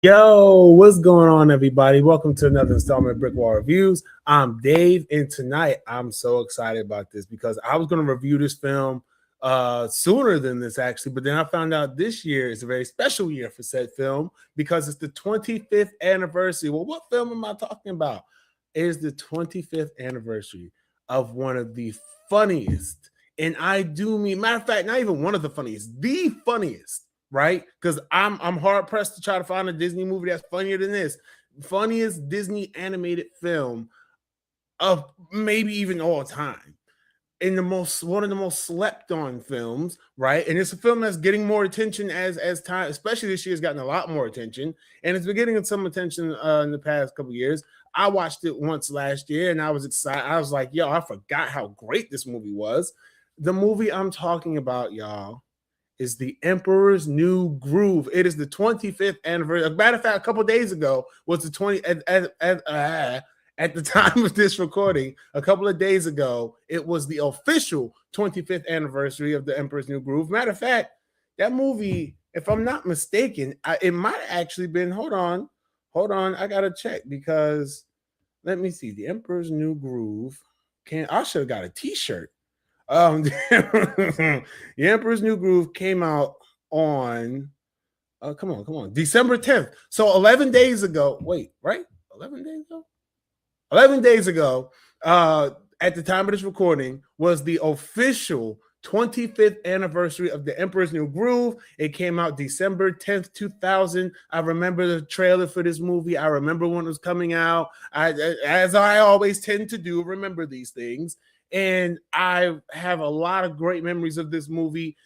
Yo, what's going on, everybody? Welcome to another installment of BrickWall Reviews. I'm Dave, and tonight I'm so excited about this because I was going to review this film sooner than this, actually, but then I found out this year is a very special year for said film because it's the 25th anniversary. Well, what film am I talking about? It is the 25th anniversary of one of the funniest, and I do mean, matter of fact, not even one of the funniest, the funniest, right? Because I'm hard pressed to try to find a Disney movie that's funnier than this. Funniest Disney animated film of maybe even all time. In the most one of the most slept on films, right? And it's a film that's getting more attention as time, especially this year, has gotten a lot more attention, and it's been getting some attention in the past couple of years. I watched it once last year, and I was excited. I was like, "Yo, I forgot how great this movie was." The movie I'm talking about, y'all, is The Emperor's New Groove. It is the 25th anniversary. As a matter of fact, a couple days ago was the 20 at the time of this recording. A couple of days ago, it was the official 25th anniversary of The Emperor's New Groove. Matter of fact, that movie, if I'm not mistaken, it might have actually been. Hold on, I gotta check because let me see. The Emperor's New Groove. I should have got a T-shirt. The Emperor's New Groove came out on come on, December 10th. So 11 days ago. Wait, right? 11 days ago? 11 days ago, at the time of this recording, was the official 25th anniversary of The Emperor's New Groove. It came out December 10th, 2000. I remember the trailer for this movie. I remember when it was coming out. As I always tend to do, remember these things. And I have a lot of great memories of this movie,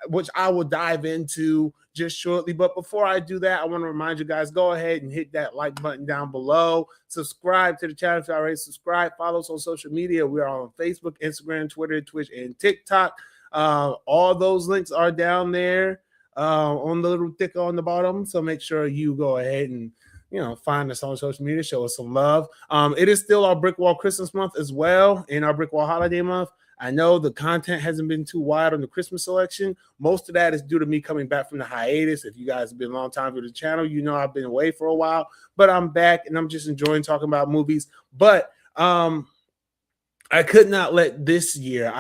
which I will dive into just shortly. But before I do that, I want to remind you guys, go ahead and hit that like button down below. Subscribe to the channel if you already subscribed. Follow us on social media. We are on Facebook, Instagram, Twitter, Twitch, and TikTok. All those links are down there on the little ticker on the bottom. So make sure you go ahead and find us on social media, show us some love. It is still our BrickWall Christmas month as well, and our BrickWall Holiday month. I know the content hasn't been too wide on the Christmas selection. Most of that is due to me coming back from the hiatus. If you guys have been a long time to the channel, you know I've been away for a while, but I'm back and I'm just enjoying talking about movies. But I could not let this year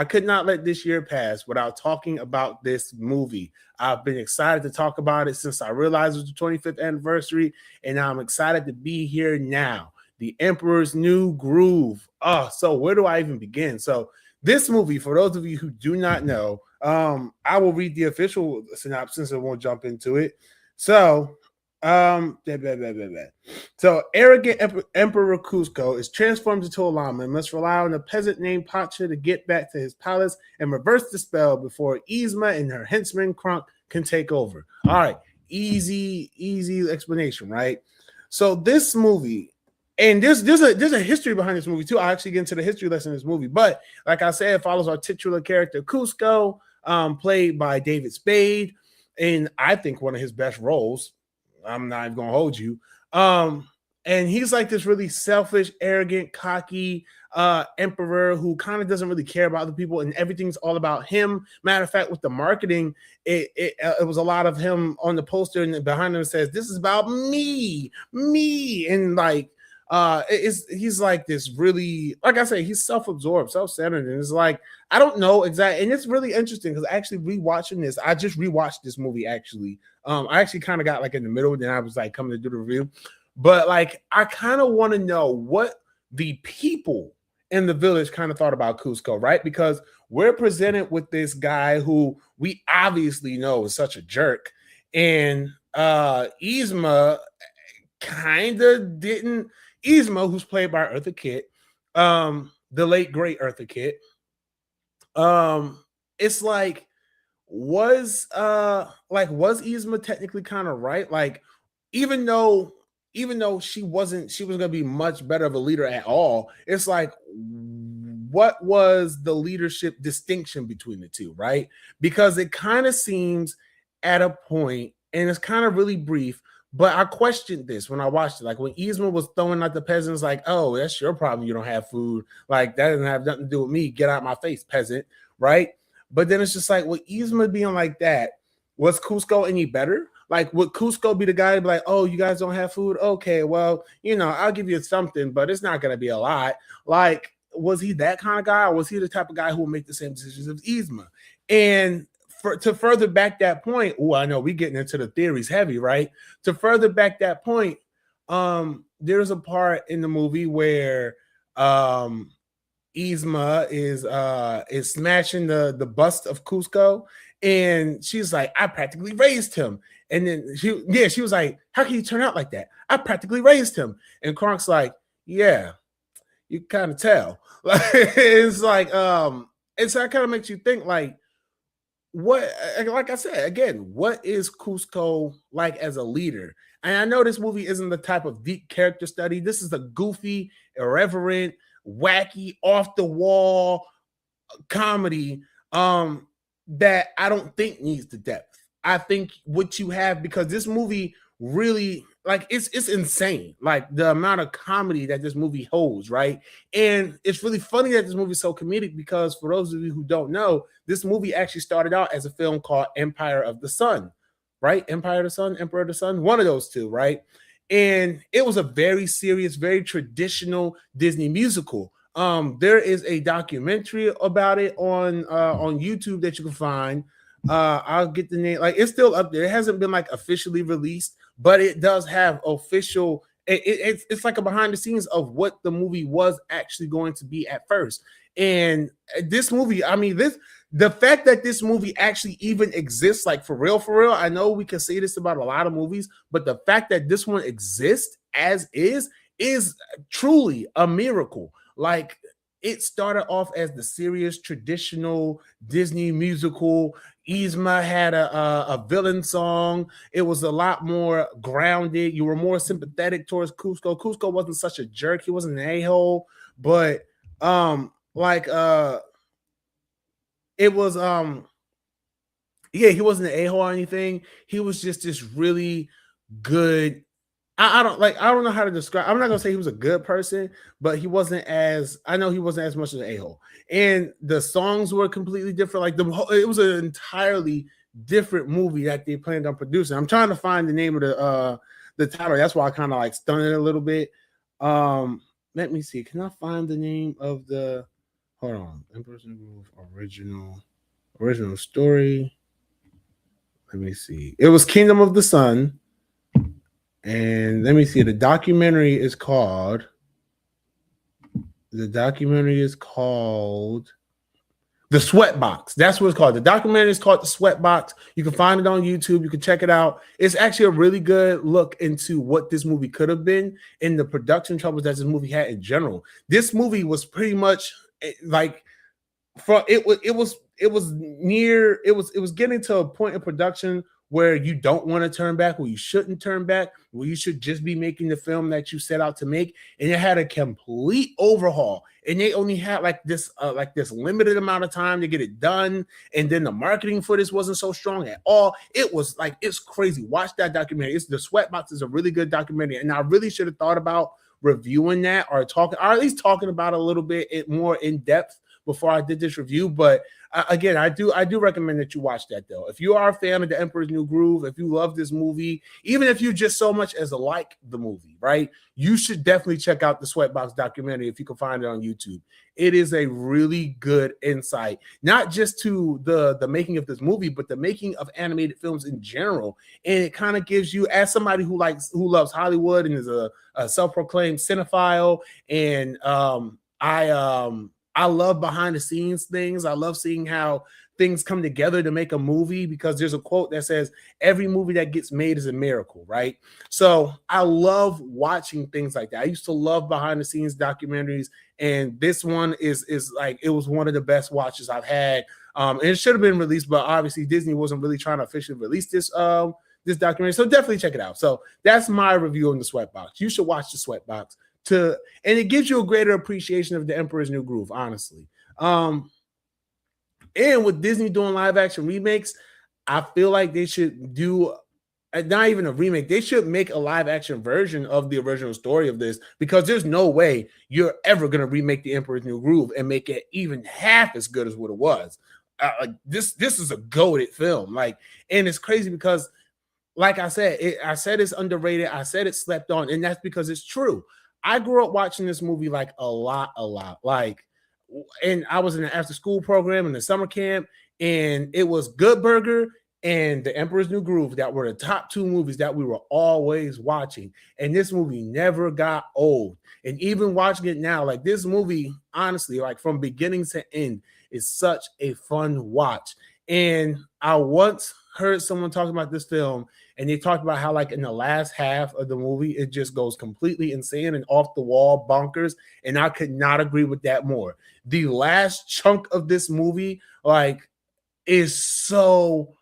pass without talking about this movie. I've been excited to talk about it since I realized it was the 25th anniversary, and I'm excited to be here now. The Emperor's New Groove. So where do I even begin? So this movie, for those of you who do not know, I will read the official synopsis and won't jump into it. So so arrogant Emperor Cusco is transformed into a llama and must rely on a peasant named Pacha to get back to his palace and reverse the spell before Yzma and her henchman Kronk can take over. All right, easy explanation, right? So this movie, and there's a history behind this movie too. I'll actually get into the history lesson in this movie, but like I said, it follows our titular character Cusco, played by David Spade, in I think one of his best roles. I'm not even gonna hold you. And he's like this really selfish, arrogant, cocky emperor who kind of doesn't really care about the people, and everything's all about him. Matter of fact, with the marketing, it was a lot of him on the poster, and behind him says, "This is about me," and like he's like this really, like I say, he's self-absorbed, self-centered, and it's like I don't know exactly. And it's really interesting because actually rewatching this, I just rewatched this movie actually. I actually kind of got like in the middle, then I was like coming to do the review. But like I kind of want to know what the people in the village kind of thought about Cusco, right? Because we're presented with this guy who we obviously know is such a jerk. And Yzma kind of didn't. Yzma, who's played by Eartha Kitt, the late great Eartha Kitt. It's like was Yzma technically kind of right? Like, even though she was gonna be much better of a leader at all, it's like, what was the leadership distinction between the two, right? Because it kind of seems at a point, and it's kind of really brief, but I questioned this when I watched it. Like when Yzma was throwing out the peasants, like, "Oh, that's your problem. You don't have food. Like that doesn't have nothing to do with me. Get out my face, peasant." Right? But then it's just like, with Yzma being like that, was Cusco any better? Like, would Cusco be the guy to be like, oh, you guys don't have food? Okay, well, I'll give you something, but it's not gonna be a lot. Like, was he that kind of guy, or was he the type of guy who would make the same decisions as Yzma? And to further back that point, I know we getting into the theories heavy, right? To further back that point, there's a part in the movie where Yzma is smashing the bust of Cusco, and she's like, I practically raised him. And then she was like, how can you turn out like that? I practically raised him. And Kronk's like, yeah, you kind of tell. Like, it's like, and so that kind of makes you think, like, what, like I said, again, what is Cusco like as a leader? And I know this movie isn't the type of deep character study. This is a goofy, irreverent, wacky, off the wall comedy that I don't think needs the depth. I think what you have, because this movie really, like, it's insane, like the amount of comedy that this movie holds, right? And it's really funny that this movie is so comedic, because for those of you who don't know, this movie actually started out as a film called Empire of the Sun, right? Empire of the Sun, Emperor of the Sun, one of those two, right? And it was a very serious, very traditional Disney musical. There is a documentary about it on YouTube that you can find. I'll get the name. Like, it's still up there. It hasn't been like officially released, but it does have official. It's like a behind the scenes of what the movie was actually going to be at first. And this movie, I mean, the fact that this movie actually even exists, like, for real, I know we can say this about a lot of movies, but the fact that this one exists as is truly a miracle. Like, it started off as the serious traditional Disney musical. Yzma had a villain song. It was a lot more grounded. You were more sympathetic towards Cusco. Cusco wasn't such a jerk. He wasn't an a-hole, but it was he wasn't an a-hole or anything. He was just this really good. I don't know how to describe. I'm not gonna say he was a good person, but he wasn't as much as an a-hole. And the songs were completely different. Like, it was an entirely different movie that they planned on producing. I'm trying to find the name of the title. That's why I kind of like stunned it a little bit. Let me see. Can I find the name of the? Hold on. Emperor's New Groove original story. Let me see. It was Kingdom of the Sun. And let me see. The documentary is called The Sweatbox. That's what it's called. The documentary is called The Sweatbox. You can find it on YouTube. You can check it out. It's actually a really good look into what this movie could have been and the production troubles that this movie had in general. This movie was pretty much like, it was getting to a point in production where you don't want to turn back, where you shouldn't turn back, where you should just be making the film that you set out to make. And it had a complete overhaul. And they only had like this limited amount of time to get it done. And then the marketing for this wasn't so strong at all. It was like, it's crazy. Watch that documentary. The Sweatbox is a really good documentary. And I really should have thought about reviewing that, or at least talking about it a little bit more in depth before I did this review. But again, I do recommend that you watch that, though. If you are a fan of The Emperor's New Groove, if you love this movie, even if you just so much as like the movie, right, you should definitely check out the Sweatbox documentary if you can find it on YouTube. It is a really good insight, not just to the making of this movie, but the making of animated films in general. And it kind of gives you, as somebody who loves Hollywood and is a self-proclaimed cinephile, and I love behind the scenes things. I love seeing how things come together to make a movie, because there's a quote that says, every movie that gets made is a miracle, right? So I love watching things like that. I used to love behind the scenes documentaries, and this one is like, it was one of the best watches I've had. And it should have been released, but obviously Disney wasn't really trying to officially release this documentary. So definitely check it out. So that's my review on The Sweatbox. You should watch The Sweatbox. And it gives you a greater appreciation of The Emperor's New Groove, honestly. And with Disney doing live action remakes, I feel like they should do not even a remake. They should make a live action version of the original story of this, because there's no way you're ever going to remake The Emperor's New Groove and make it even half as good as what it was. This is a goated film. Like, and it's crazy because, like I said, I said it's underrated. I said it's slept on, and that's because it's true. I grew up watching this movie like a lot. Like, and I was in an after school program in the summer camp, and it was Good Burger and The Emperor's New Groove that were the top two movies that we were always watching. And this movie never got old. And even watching it now, like this movie, honestly, like from beginning to end, is such a fun watch. And I once heard someone talking about this film, and they talked about how, like, in the last half of the movie, it just goes completely insane and off the wall bonkers. And I could not agree with that more. The last chunk of this movie, like, is so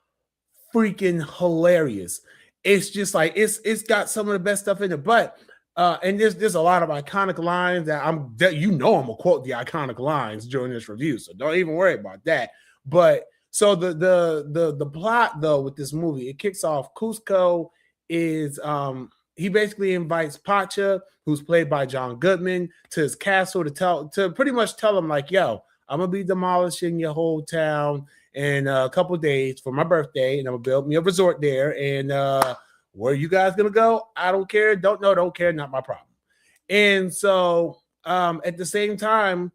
freaking hilarious. It's just like it's got some of the best stuff in it. But and there's a lot of iconic lines that I'm gonna quote the iconic lines during this review, so don't even worry about that. But so the plot though with this movie, it kicks off. Cusco is he basically invites Pacha, who's played by John Goodman, to his castle to pretty much tell him like, yo, I'm gonna be demolishing your whole town in a couple of days for my birthday, and I'm gonna build me a resort there. And where you guys gonna go? I don't care. Don't know. Don't care. Not my problem. And so at the same time,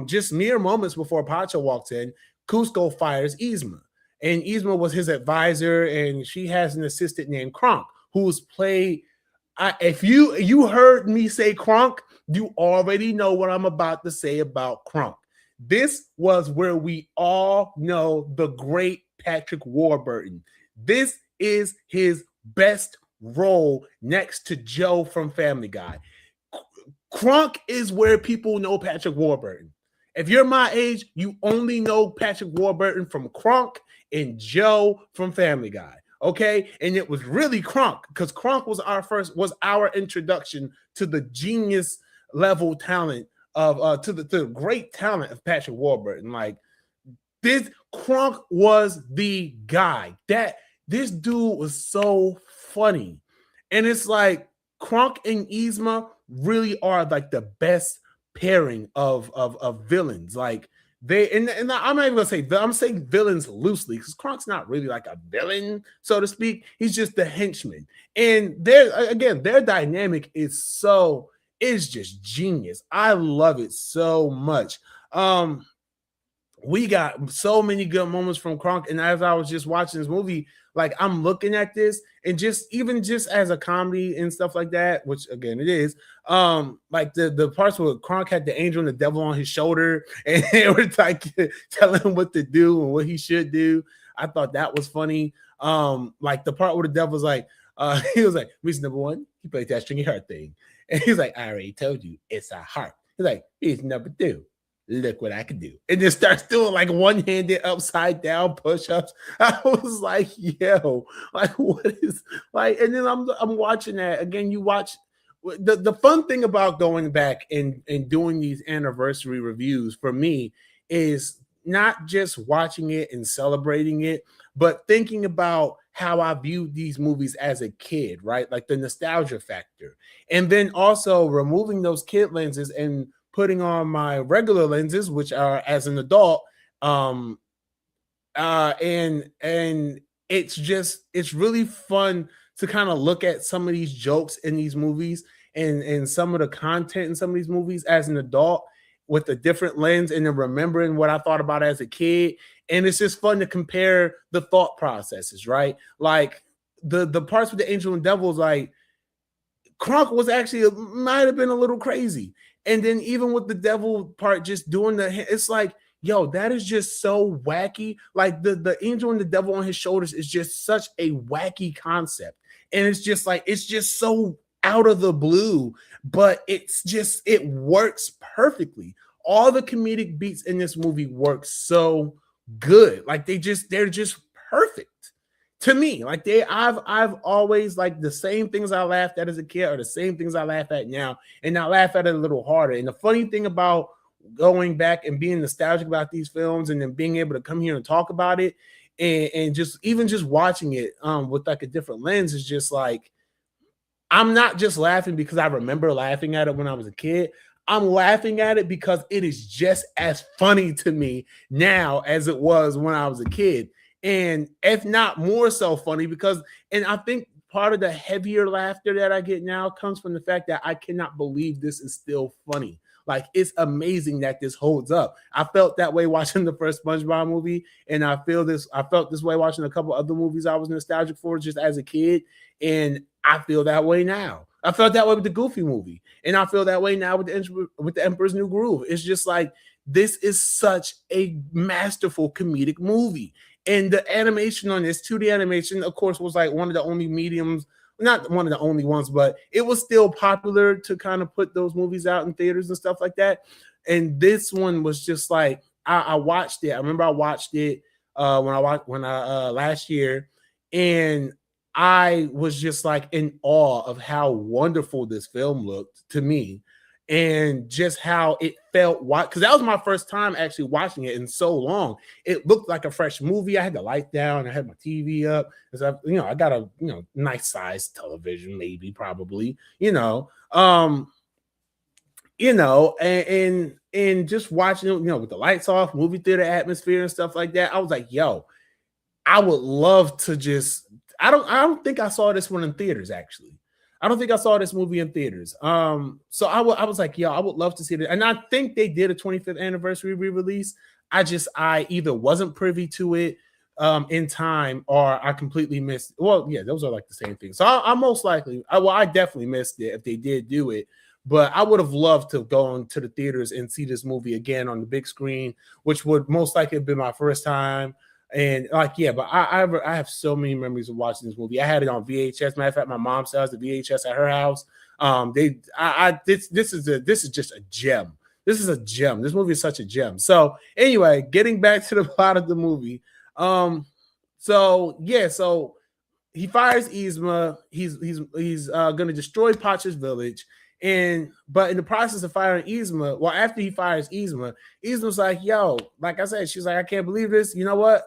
just mere moments before Pacha walks in, Cusco fires Yzma, and Yzma was his advisor, and she has an assistant named Kronk, who's played. If you heard me say Kronk, you already know what I'm about to say about Kronk. This was where we all know the great Patrick Warburton. This is his best role next to Joe from Family Guy. Kronk is where people know Patrick Warburton. If you're my age, you only know Patrick Warburton from Kronk and Joe from Family Guy. Okay, and it was really Kronk, because Kronk was our introduction to the genius level talent of to the great talent of Patrick Warburton. Like, this Kronk was the guy. That this dude was so funny, and it's like Kronk and Yzma really are like the best pairing of villains. Like, they and I'm not even gonna say I'm saying villains loosely, because Kronk's not really like a villain, so to speak. He's just the henchman, and their dynamic is just genius. I love it so much. We got so many good moments from Kronk, and as I was just watching this movie, like, I'm looking at this, and just as a comedy and stuff like that, which again it is, like the parts where Kronk had the angel and the devil on his shoulder, and they were like telling him what to do and what he should do. I thought that was funny. Like the part where the devil's like, he was like, reason number one, he played that stringy heart thing, and he's like, I already told you, it's a heart. He's like, reason number two, look what I can do. And then starts doing like one-handed upside down push-ups. I was like, yo, like, what is, like, and then I'm watching that again. You watch the fun thing about going back and doing these anniversary reviews for me is not just watching it and celebrating it, but thinking about how I viewed these movies as a kid, right? Like the nostalgia factor. And then also removing those kid lenses and putting on my regular lenses, which are as an adult. And it's really fun to kind of look at some of these jokes in these movies and some of the content in some of these movies as an adult with a different lens, and then remembering what I thought about as a kid. And it's just fun to compare the thought processes, right? Like the parts with the angel and devils, like Kronk was actually might have been a little crazy. And then even with the devil part, just doing it's like, yo, that is just so wacky. Like the angel and the devil on his shoulders is just such a wacky concept. And it's just so out of the blue, but it works perfectly. All the comedic beats in this movie work so good. Like they're just perfect to me. Like I've always, like, the same things I laughed at as a kid are the same things I laugh at now, and I laugh at it a little harder. And the funny thing about going back and being nostalgic about these films and then being able to come here and talk about it and just watching it with like a different lens is just like, I'm not just laughing because I remember laughing at it when I was a kid. I'm laughing at it because it is just as funny to me now as it was when I was a kid. and if not more so funny, because, and I think part of the heavier laughter that I get now comes from the fact that I cannot believe this is still funny. Like, it's amazing that this holds up. I felt that way watching the first SpongeBob movie, and I felt this way watching a couple other movies I was nostalgic for just as a kid, and I feel that way now. I felt that way with the Goofy movie, and I feel that way now with the Emperor's New Groove. It's just like, this is such a masterful comedic movie. And the animation on this 2D animation, of course, was like one of the only mediums, not one of the only ones, but it was still popular to kind of put those movies out in theaters and stuff like that. And this one was just like, I watched it. I remember I watched it when I last year, and I was just like in awe of how wonderful this film looked to me, and just how it felt. Because that was my first time actually watching it in so long. It looked like a fresh movie. I had the light down. I had my TV up. So I got a nice size television, maybe, probably. And just watching it, with the lights off, movie theater atmosphere and stuff like that. I was like, yo, I would love to just. I don't think I saw this one in theaters, actually. I don't think I saw this movie in theaters. So I was like, yo, I would love to see it. And I think they did a 25th anniversary re-release. I either wasn't privy to it in time, or I completely missed. Well, yeah, those are like the same thing. So I most likely, I definitely missed it if they did do it. But I would have loved to go into the theaters and see this movie again on the big screen, which would most likely have been my first time. And but I have so many memories of watching this movie. I had it on VHS. Matter of fact, my mom still has the VHS at her house. This is just a gem. This is a gem. This movie is such a gem. So anyway, getting back to the plot of the movie. So he fires Yzma. He's gonna destroy Pacha's village. But in the process of firing Yzma, well, after he fires Yzma, Yzma's like, yo, like I said, she's like, I can't believe this. You know what?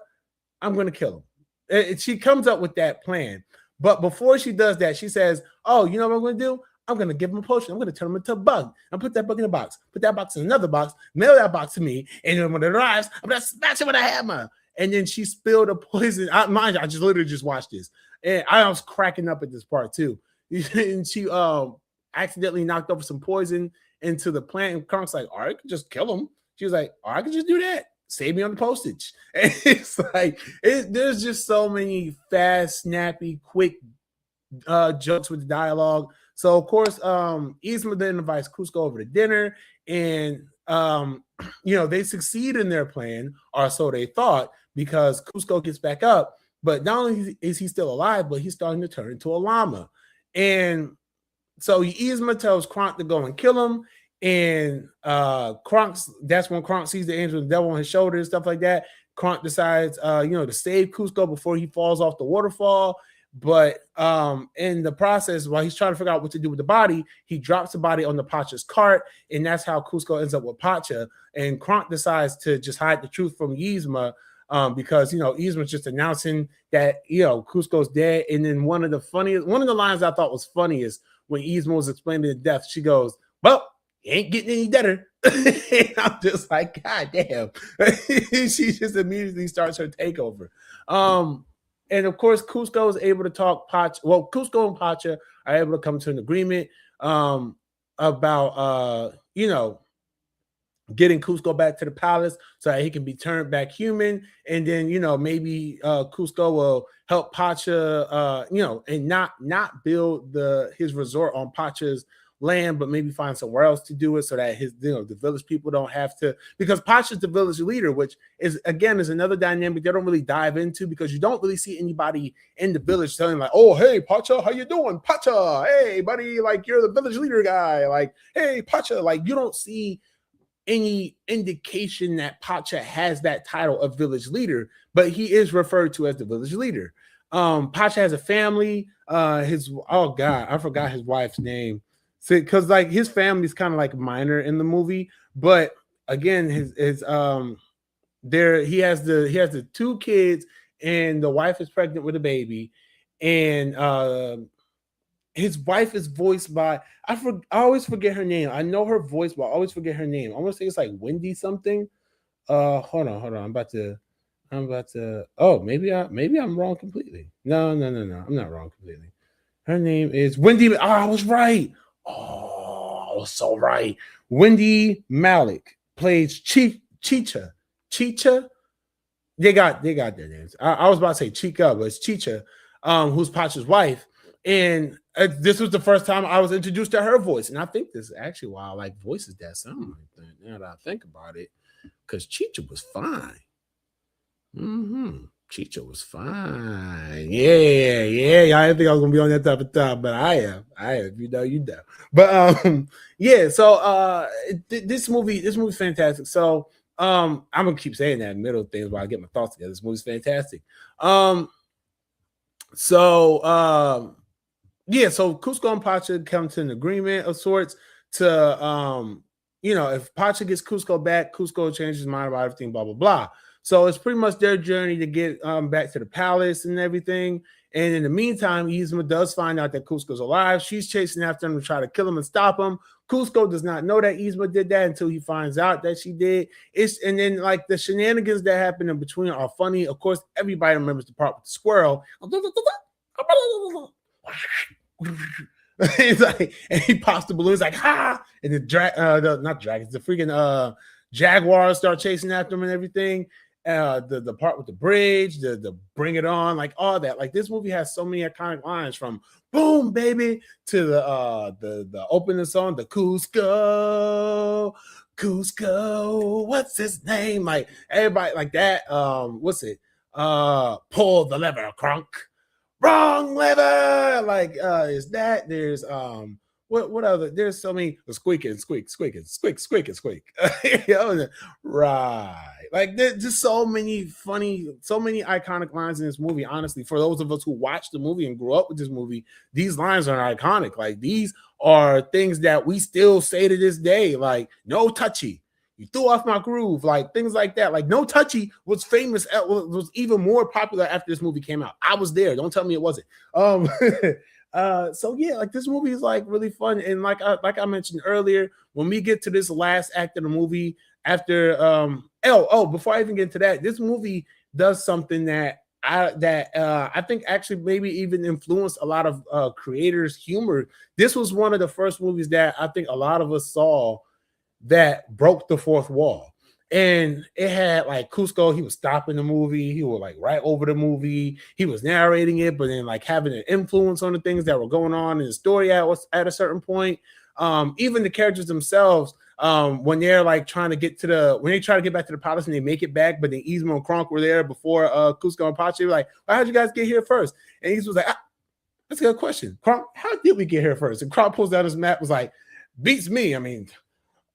I'm going to kill him. She comes up with that plan. But before she does that, she says, oh, you know what I'm going to do? I'm going to give him a potion. I'm going to turn him into a bug. I'll put that bug in a box. Put that box in another box. Mail that box to me. And then when it arrives, I'm going to smash it with a hammer. And then she spilled a poison. Mind you, I just literally just watched this. And I was cracking up at this part too. And she accidentally knocked over some poison into the plant. And Kronk's like, all right, I could just kill him. She was like, oh, I could just do that. Save me on the postage. And it's like, there's just so many fast, snappy, quick jokes with the dialogue. So of course, Yzma then invites Kuzco over to dinner, and they succeed in their plan, or so they thought, because Kuzco gets back up. But not only is he still alive, but he's starting to turn into a llama. And so Yzma tells Kronk to go and kill him. And that's when Kronk sees the angel of the devil on his shoulder and stuff like that. Kronk decides, to save Kuzco before he falls off the waterfall. But in the process, while he's trying to figure out what to do with the body, he drops the body on the Pacha's cart, and that's how Kuzco ends up with Pacha. And Kronk decides to just hide the truth from Yzma, because Yzma's just announcing that Kuzco's dead. And then one of the lines I thought was funniest when Yzma was explaining the death, she goes, "Well, he ain't getting any better." And I'm just like, God damn. She just immediately starts her takeover. And of course, Kuzco is able to talk Pacha. Well, Kuzco and Pacha are able to come to an agreement about getting Kuzco back to the palace so that he can be turned back human. And then maybe Kuzco will help Pacha and not build his resort on Pacha's land, but maybe find somewhere else to do it so that the village people don't have to, because Pacha's the village leader, which is another dynamic they don't really dive into, because you don't really see anybody in the village telling like, oh, hey, Pacha, how you doing? Pacha, hey, buddy, like, you're the village leader guy. Like, hey, Pacha, like, you don't see any indication that Pacha has that title of village leader, but he is referred to as the village leader. Pacha has a family. I forgot his wife's name. Because like his family's kind of like minor in the movie, but again, he has the two kids, and the wife is pregnant with a baby, and his wife is voiced by I always forget her name. I know her voice, but I always forget her name. I want to say it's like Wendy something. Hold on. I'm about to I'm about to. Oh, maybe I'm wrong completely. No. I'm not wrong completely. Her name is Wendy. Oh, I was right. Oh, I was so right. Wendy Malik plays Chicha. Chicha. They got their names. I was about to say Chica, but it's Chicha, who's Pacha's wife. And this was the first time I was introduced to her voice, and I think this is actually why I like voices that sound like that. Now that I think about it, because Chicha was fine. Chicha was fine. Yeah. I didn't think I was gonna be on that type of time, but I am. You know. But yeah. So this movie's fantastic. So I'm gonna keep saying that middle things while I get my thoughts together. This movie's fantastic. So yeah. So Cusco and Pacha come to an agreement of sorts to if Pacha gets Cusco back, Cusco changes his mind about everything. Blah blah blah. So it's pretty much their journey to get back to the palace and everything. And in the meantime, Yzma does find out that Cusco's alive. She's chasing after him to try to kill him and stop him. Cusco does not know that Yzma did that until he finds out that she did. And then like the shenanigans that happen in between are funny. Of course, everybody remembers the part with the squirrel. He's like, and he pops the balloon. He's like, ha! And the freaking jaguars start chasing after him and everything. The part with the bridge, the bring it on, like all that. Like this movie has so many iconic lines from "Boom, baby" to the opening song, the Cusco, what's his name? Like everybody like that. What's it? Pull the lever, crunk. Wrong lever. Like is that there's what other there's so many squeaking squeak right, like there's just so many funny, so many iconic lines in this movie. Honestly, for those of us who watched the movie and grew up with this movie, these lines are iconic. Like these are things that we still say to this day, like no touchy, you threw off my groove, like things like that. Like no touchy was famous, was even more popular after this movie came out. I was there, don't tell me it wasn't. So yeah, like this movie is like really fun, and like I mentioned earlier, when we get to this last act of the movie, after before I even get into that, this movie does something that I think actually maybe even influenced a lot of creators' humor. This was one of the first movies that I think a lot of us saw that broke the fourth wall. And it had like Cusco, he was stopping the movie, he was like right over the movie, he was narrating it, but then like having an influence on the things that were going on in the story at a certain point. Even the characters themselves, when they're like trying to get when they try to get back to the palace and they make it back, but then Yzma and Kronk were there before Cusco and Pacha. Like, well, how'd you guys get here first? And Yzma was like, that's a good question. Kronk, how did we get here first? And Kronk pulls out his map, was like, beats me. I mean,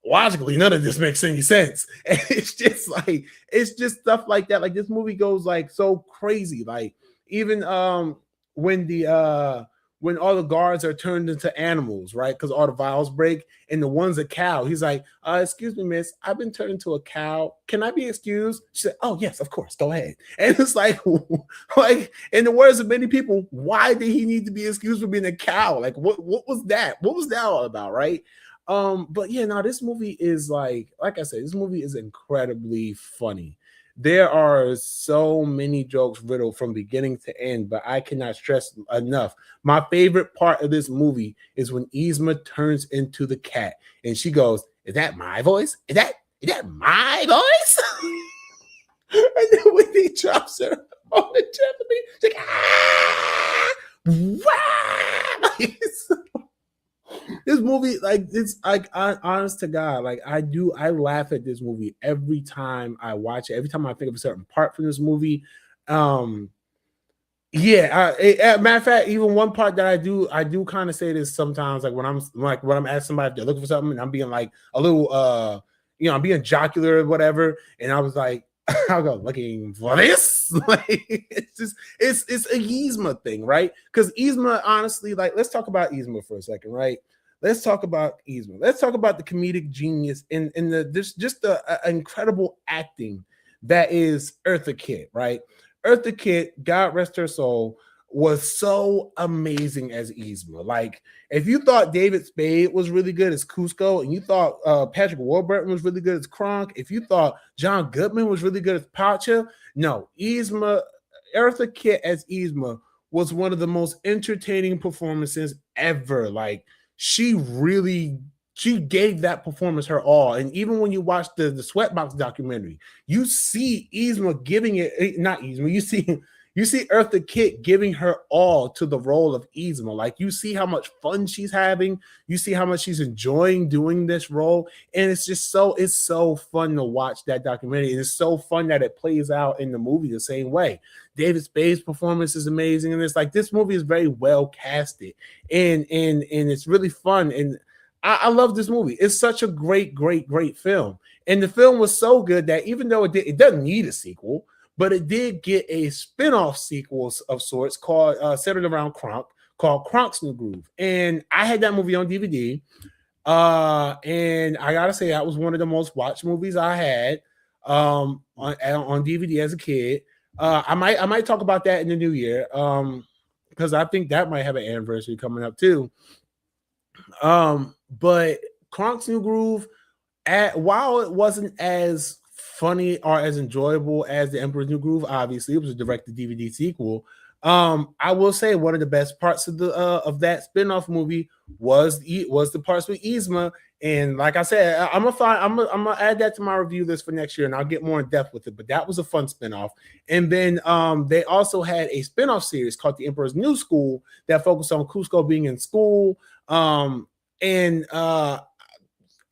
logically, none of this makes any sense. And it's just stuff like that. Like this movie goes like so crazy. Like even when all the guards are turned into animals, right? Because all the vials break, and the one's a cow. He's like, excuse me, miss, I've been turned into a cow. Can I be excused? She said, oh yes, of course, go ahead. And it's like in the words of many people, why did he need to be excused for being a cow? Like what was that? What was that all about, right? But yeah, no, this movie is like I said, this movie is incredibly funny. There are so many jokes riddled from beginning to end, but I cannot stress enough. My favorite part of this movie is when Yzma turns into the cat and she goes, "Is that my voice? Is that my voice?" And then when he drops her on the trampoline, she's like, "Ah!" Wow! This movie, like it's like honest to God, like I laugh at this movie every time I watch it. Every time I think of a certain part from this movie, matter of fact, even one part that I do kind of say this sometimes, like when I'm asking somebody if they're looking for something, and I'm being like a little, I'm being jocular or whatever, and I was like, I'll go looking for this. Like it's a Yzma thing, right? Because Yzma, honestly, like let's talk about Yzma for a second, right? Let's talk about Yzma. Let's talk about the comedic genius and the incredible acting that is Eartha Kitt, right? Eartha Kitt, God rest her soul, was so amazing as Yzma. Like, if you thought David Spade was really good as Cusco, and you thought Patrick Warburton was really good as Kronk, if you thought John Goodman was really good as Pacha, no, Yzma, Eartha Kitt as Yzma was one of the most entertaining performances ever. Like, she gave that performance her all. And even when you watch the Sweatbox documentary, you see Yzma giving it, not Yzma, you see Eartha Kitt giving her all to the role of Yzma. Like, you see how much fun she's having. You see how much she's enjoying doing this role. And it's so fun to watch that documentary. And it's so fun that it plays out in the movie the same way. David Spade's performance is amazing. And it's like, this movie is very well casted. And it's really fun. And I love this movie. It's such a great film. And the film was so good that even though it doesn't need a sequel, but it did get a spin-off sequel of sorts called centered around Kronk, called Kronk's New Groove. And I had that movie on DVD. And I gotta say, that was one of the most watched movies I had on DVD as a kid. I might talk about that in the new year. Because I think that might have an anniversary coming up too. But Kronk's New Groove, while it wasn't as funny or as enjoyable as The Emperor's New Groove, obviously it was a direct-to-DVD sequel. I will say one of the best parts of that spin-off movie was the parts with Yzma. And like I said, I'm gonna add that to my review list for next year, and I'll get more in depth with it. But that was a fun spinoff. And then they also had a spinoff series called The Emperor's New School that focused on Cusco being in school. And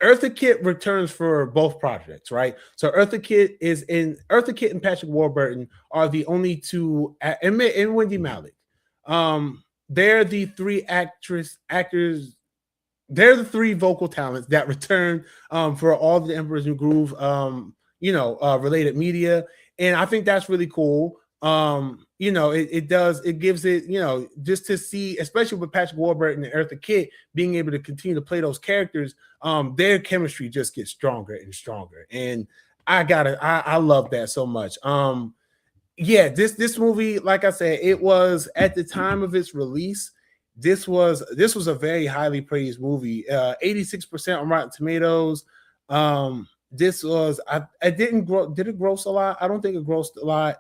Eartha Kitt returns for both projects, right? So Eartha Kitt and Patrick Warburton are the only two, and Wendy Malick. They're the three actors. They're the three vocal talents that return for all the Emperor's New Groove, related media, and I think that's really cool. It gives it, just to see, especially with Patrick Warburton and Eartha Kitt being able to continue to play those characters, their chemistry just gets stronger and stronger. And I love that so much. This movie, like I said, it was at the time of its release, this was a very highly praised movie. 86% on Rotten Tomatoes. This was, I didn't grow, did it gross a lot? I don't think it grossed a lot.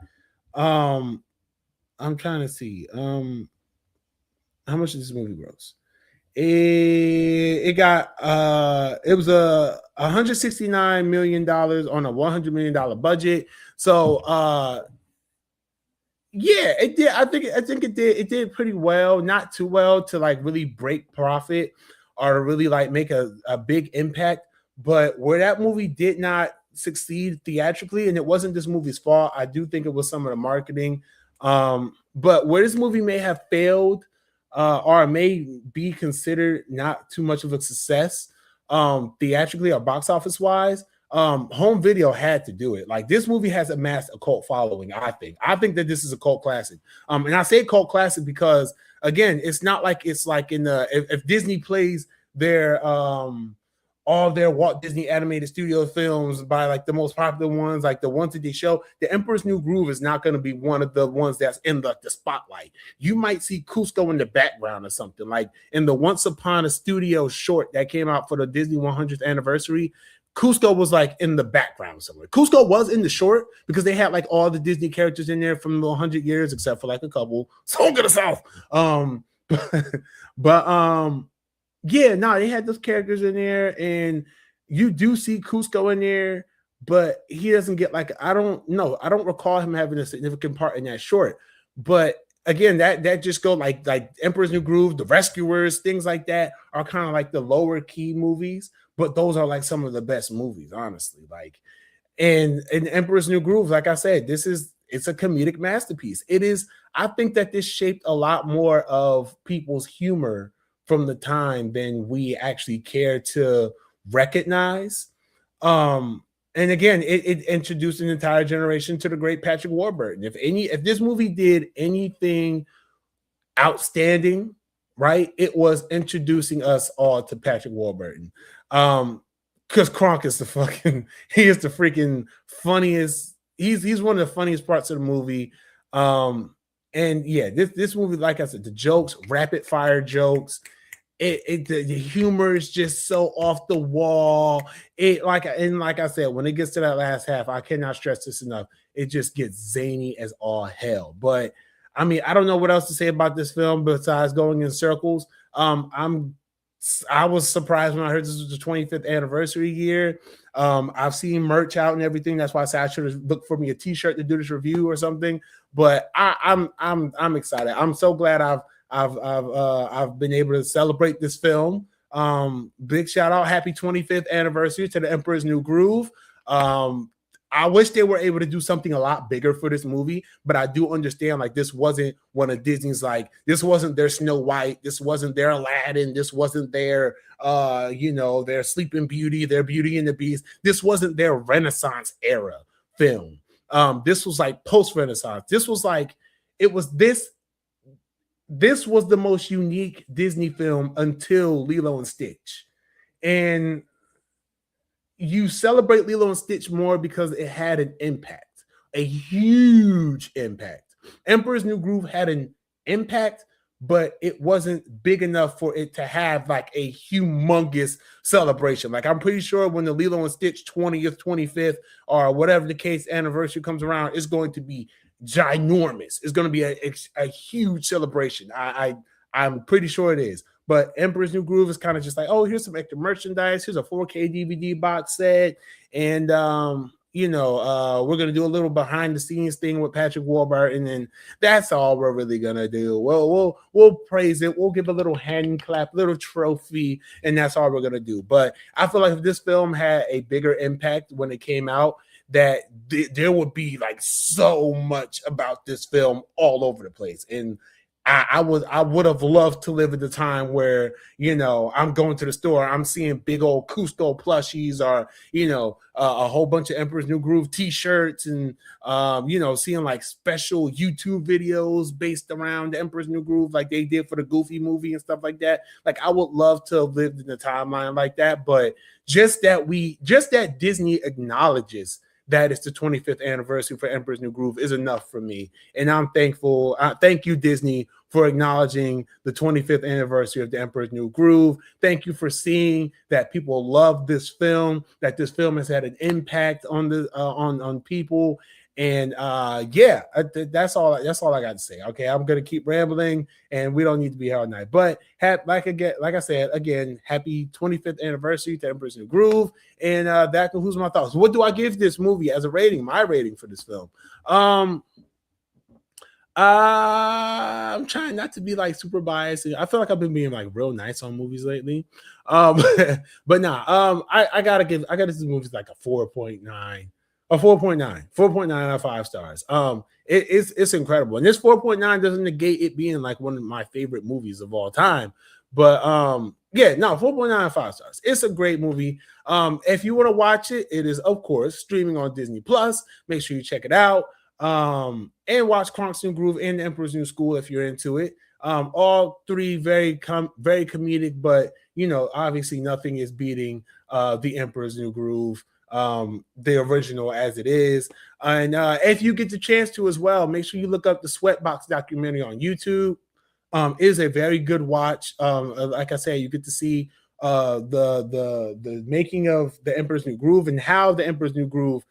I'm trying to see. How much did this movie gross? It was a $169 million on a $100 million budget. So yeah, it did. I think it did pretty well, not too well to like really break profit or really like make a big impact. But where that movie did not succeed theatrically, and it wasn't this movie's fault, I do think it was some of the marketing. But where this movie may have failed, or may be considered not too much of a success, theatrically or box office wise, home video had to do it. Like, this movie has amassed a cult following. I think that this is a cult classic. And I say cult classic because, again, it's not like it's like in the if Disney plays their all their Walt Disney Animated Studio films by like the most popular ones, like the ones that they show, The Emperor's New Groove is not going to be one of the ones that's in the spotlight. You might see Cusco in the background or something, like in the Once Upon a Studio short that came out for the Disney 100th anniversary. Cusco was like in the background somewhere. Cusco was in the short because they had like all the Disney characters in there from the 100 years, except for like a couple. So to the South. Yeah, no, they had those characters in there, and you do see Cusco in there, but he doesn't get like, I don't recall him having a significant part in that short. But again, that just go like Emperor's New Groove, The Rescuers, things like that are kind of like the lower key movies, but those are like some of the best movies, honestly. Like, and Emperor's New Groove, like I said, it's a comedic masterpiece. It is. I think that this shaped a lot more of people's humor from the time than we actually care to recognize. And again, it introduced an entire generation to the great Patrick Warburton. If this movie did anything outstanding, right, it was introducing us all to Patrick Warburton. Because Kronk is he is the freaking funniest. He's one of the funniest parts of the movie. And yeah, this movie, like I said, the jokes, rapid fire jokes, the humor is just so off the wall. Like I said, when it gets to that last half, I cannot stress this enough. It just gets zany as all hell. But I mean, I don't know what else to say about this film besides going in circles. I was surprised when I heard this was the 25th anniversary year. I've seen merch out and everything. That's why I said I should have looked for me a T-shirt to do this review or something. But I'm excited. I'm so glad I've been able to celebrate this film. Big shout out, happy 25th anniversary to The Emperor's New Groove. I wish they were able to do something a lot bigger for this movie, but I do understand like this wasn't one of Disney's, like this wasn't their Snow White, this wasn't their Aladdin, this wasn't their their Sleeping Beauty, their Beauty and the Beast. This wasn't their Renaissance era film. This was like post-Renaissance. This was like this was the most unique Disney film until Lilo and Stitch. And you celebrate Lilo and Stitch more because it had an impact, a huge impact. Emperor's New Groove had an impact, but it wasn't big enough for it to have like a humongous celebration. Like I'm pretty sure when the Lilo and Stitch 20th, 25th, or whatever the case anniversary comes around, it's going to be ginormous. It's going to be a huge celebration. I'm pretty sure it is. But Emperor's New Groove is kind of just like, oh, here's some extra merchandise. Here's a 4K DVD box set. And, we're going to do a little behind the scenes thing with Patrick Warburton. And that's all we're really going to do. We'll praise it. We'll give a little hand clap, little trophy. And that's all we're going to do. But I feel like if this film had a bigger impact when it came out, that there would be like so much about this film all over the place. And I would have loved to live at the time where, I'm going to the store, I'm seeing big old Cousteau plushies, or, a whole bunch of Emperor's New Groove t-shirts, and, seeing like special YouTube videos based around the Emperor's New Groove, like they did for the Goofy movie and stuff like that. Like I would love to have lived in the timeline like that, but just that Disney acknowledges that it's the 25th anniversary for Emperor's New Groove is enough for me. And I'm thankful. Thank you, Disney, for acknowledging the 25th anniversary of the Emperor's New Groove. Thank you for seeing that people love this film, that this film has had an impact on the on people. And that's all I got to say. Okay, I'm gonna keep rambling, and we don't need to be here all night. But like I said again, happy 25th anniversary to Emperor's New Groove, and that concludes my thoughts. What do I give this movie as a rating? My rating for this film. I'm trying not to be like super biased. I feel like I've been being like real nice on movies lately. But nah, I gotta give this movie like a 4.9. A 4.9 out of 5 stars. It's incredible. And this 4.9 doesn't negate it being like one of my favorite movies of all time. But 4.9 out of 5 stars. It's a great movie. If you want to watch it, it is of course streaming on Disney Plus. Make sure you check it out. And watch Kronk's New Groove and The Emperor's New School if you're into it. All three very comedic, but obviously nothing is beating The Emperor's New Groove, the original as it is. And if you get the chance to as well, make sure you look up the Sweatbox documentary on YouTube. It is a very good watch. Like I said, you get to see the making of The Emperor's New Groove and how The Emperor's New Groove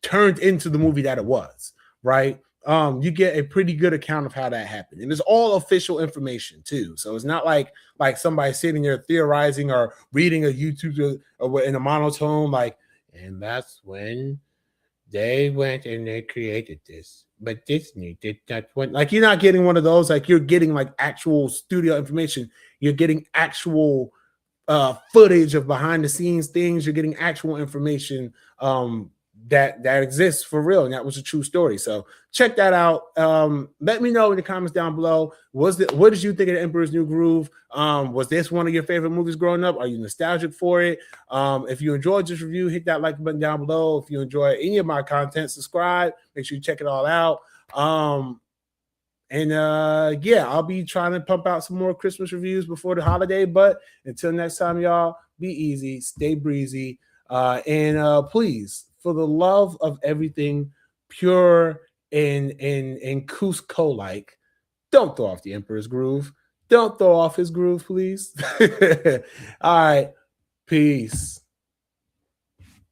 turned into the movie that it was, right? You get a pretty good account of how that happened. And it's all official information too. So it's not like somebody sitting there theorizing or reading a YouTube or in a monotone, like, and that's when they went and they created this. But Disney did that one. Like, you're not getting one of those. Like, you're getting like actual studio information. You're getting actual footage of behind the scenes things. You're getting actual information that exists for real, and that was a true story. So check that out. Let me know in the comments down below. What did you think of The Emperor's New Groove? Was this one of your favorite movies growing up? Are you nostalgic for it? If you enjoyed this review, hit that like button down below. If you enjoy any of my content, subscribe. Make sure you check it all out. I'll be trying to pump out some more Christmas reviews before the holiday. But until next time, y'all, be easy, stay breezy, and please, for the love of everything pure in Cusco like. Don't throw off the Emperor's groove. Don't throw off his groove, please. All right. Peace.